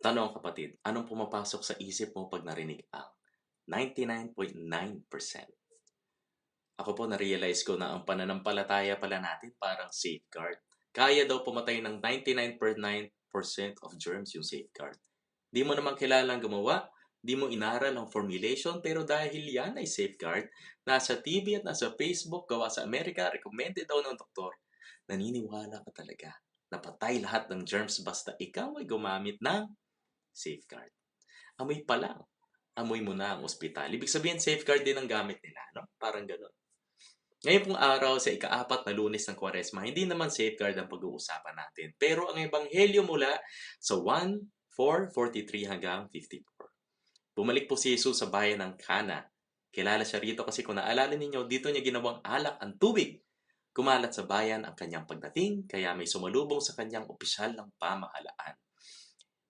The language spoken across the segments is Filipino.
Tanong kapatid, anong pumapasok sa isip mo 'pag narinig ang 99.9%? Ako po na-realize ko na ang pananampalataya pala natin parang safeguard. Kaya daw pumatay ng 99.9% of germs yung safeguard. Di mo naman kilalang gumawa, di mo inaral ang formulation, pero dahil yan ay safeguard, nasa TV at nasa Facebook, gawa sa Amerika, recommended daw ng doktor, naniniwala ka talaga na patay lahat ng germs basta ikaw ay gumamit ng safeguard. Amoy pa lang, amoy mo na ang ospital. Ibig sabihin, safeguard din ang gamit nila, no? Parang ganun. Ngayon pong araw sa ika-4 na Lunes ng Kwaresma, hindi naman safeguard ang pag-uusapan natin. Pero ang Ebanghelyo mula sa 1:4:43 hanggang 54. Bumalik po si Jesus sa bayan ng Cana. Kilala siya rito kasi kung naalala ninyo, dito niya ginawang alak ang tubig. Kumalat sa bayan ang kanyang pagdating, kaya may sumalubong sa kanyang opisyal ng pamahalaan.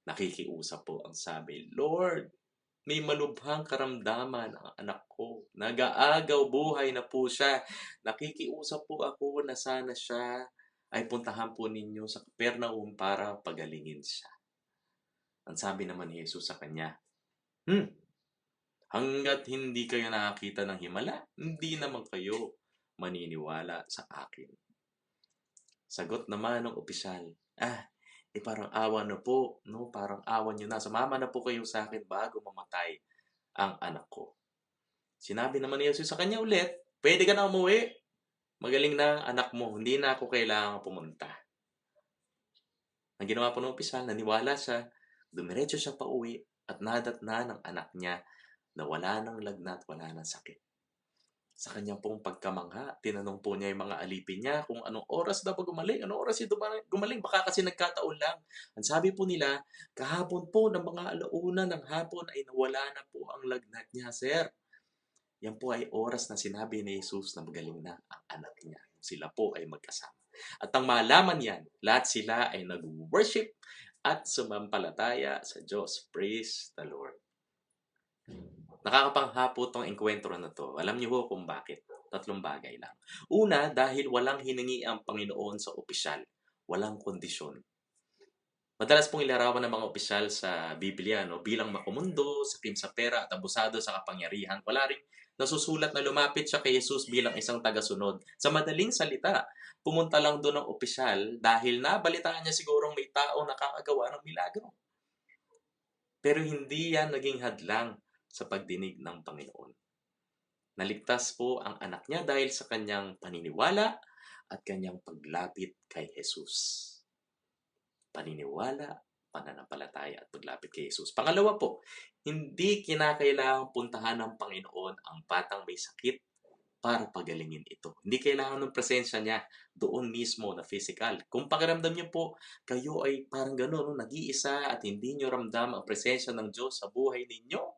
Nakikiusap po ang sabi, Lord, may malubhang karamdaman ang anak ko. Nag-aagaw buhay na po siya. Nakikiusap po ako na sana siya ay puntahan po ninyo sa Capernaum para pagalingin siya. Ang sabi naman ni Jesus sa kanya, hanggat hindi kayo nakakita ng himala, hindi naman kayo maniniwala sa akin. Sagot naman ng opisyal, parang awa na po, no? Parang awa nyo na. Sumama na po kayo sa akin bago mamatay ang anak ko. Sinabi naman ni Jesus sa kanya ulit, pwede ka na umuwi. Magaling na ang anak mo, hindi na ako kailangan pumunta. Ang ginawa po ng opisyal, naniwala siya, dumiretso siya pa uwi at nadatna ng anak niya na wala ng lagnat, wala ng sakit. Sa kanyang pong pagkamangha, tinanong po niya yung mga alipin niya kung anong oras daw gumaling, anong oras ito gumaling, baka kasi nagkataon lang. Ang sabi po nila, kahapon po ng mga alauna ng hapon ay nawala na po ang lagnat niya, sir. Yan po ay oras na sinabi ni Jesus na magaling na ang anak niya. Sila po ay magkasama. At ang malaman yan, lahat sila ay nag-worship at sumampalataya sa Diyos. Praise the Lord. Nakakapanghapo tong enkwentro na to. Alam niyo ho kung bakit? Tatlong bagay lang. Una, dahil walang hiningi ang Panginoon sa opisyal. Walang kondisyon. Madalas pong ilarawan ng mga opisyal sa Biblia bilang makumundo, sakim sa pera at abusado sa kapangyarihan. Wala rin nasusulat na lumapit siya kay Jesus bilang isang tagasunod. Sa madaling salita, pumunta lang doon ang opisyal dahil nabalitaan niya sigurong may tao nakakagawa ng milagro. Pero hindi yan naging hadlang sa pagdinig ng Panginoon. Naligtas po ang anak niya dahil sa kanyang paniniwala at kanyang paglapit kay Jesus. Paniniwala, pananampalataya at paglapit kay Jesus. Pangalawa po, hindi kinakailangang puntahan ng Panginoon ang batang may sakit para pagalingin ito. Hindi kailangan ng presensya niya doon mismo na physical. Kung pakiramdam niyo po, kayo ay parang gano'n, nag-iisa at hindi niyo ramdam ang presensya ng Diyos sa buhay ninyo,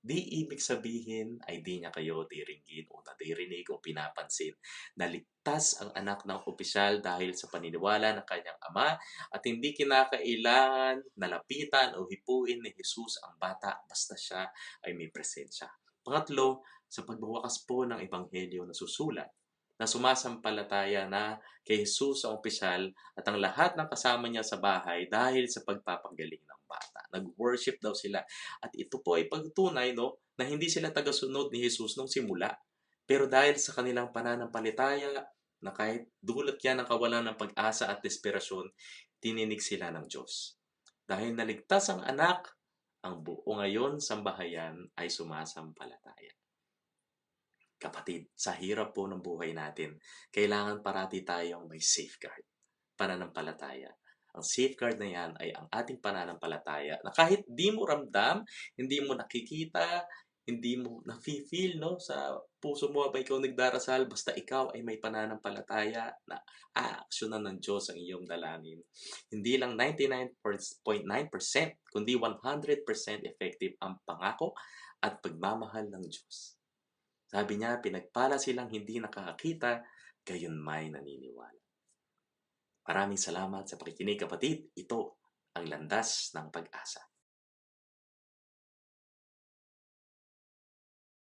di ibig sabihin ay di niya kayo diringgin o nadirinig o pinapansin. Naligtas ang anak ng opisyal dahil sa paniniwala ng kanyang ama at hindi kinakailangan nalapitan o hipuin ni Jesus ang bata basta siya ay may presensya. Pangatlo, sa pagbuwakas po ng ebanghelyo na susulat na sumasampalataya na kay Jesus ang opisyal at ang lahat ng kasama niya sa bahay dahil sa pagpapagaling ng bata. Nag-worship daw sila. At ito po ay pagtunay na hindi sila tagasunod ni Jesus nung simula. Pero dahil sa kanilang pananampalataya na kahit dulot yan ng kawalan ng pag-asa at desperasyon, tininig sila ng Diyos. Dahil naligtas ang anak, ang buo ngayon sambahayan ay sumasampalataya. Kapatid, sa hirap po ng buhay natin, kailangan parati tayong may safeguard, pananampalataya. Ang safeguard na yan ay ang ating pananampalataya na kahit di mo ramdam, hindi mo nakikita, hindi mo nafe-feel sa puso mo habang ikaw nagdarasal, basta ikaw ay may pananampalataya na aaksyonan ng Diyos ang iyong dalangin. Hindi lang 99.9%, kundi 100% effective ang pangako at pagmamahal ng Diyos. Sabi niya, pinagpala silang hindi nakakakita, gayon may naniniwala. Maraming salamat sa pakikinig kapatid. Ito ang landas ng pag-asa.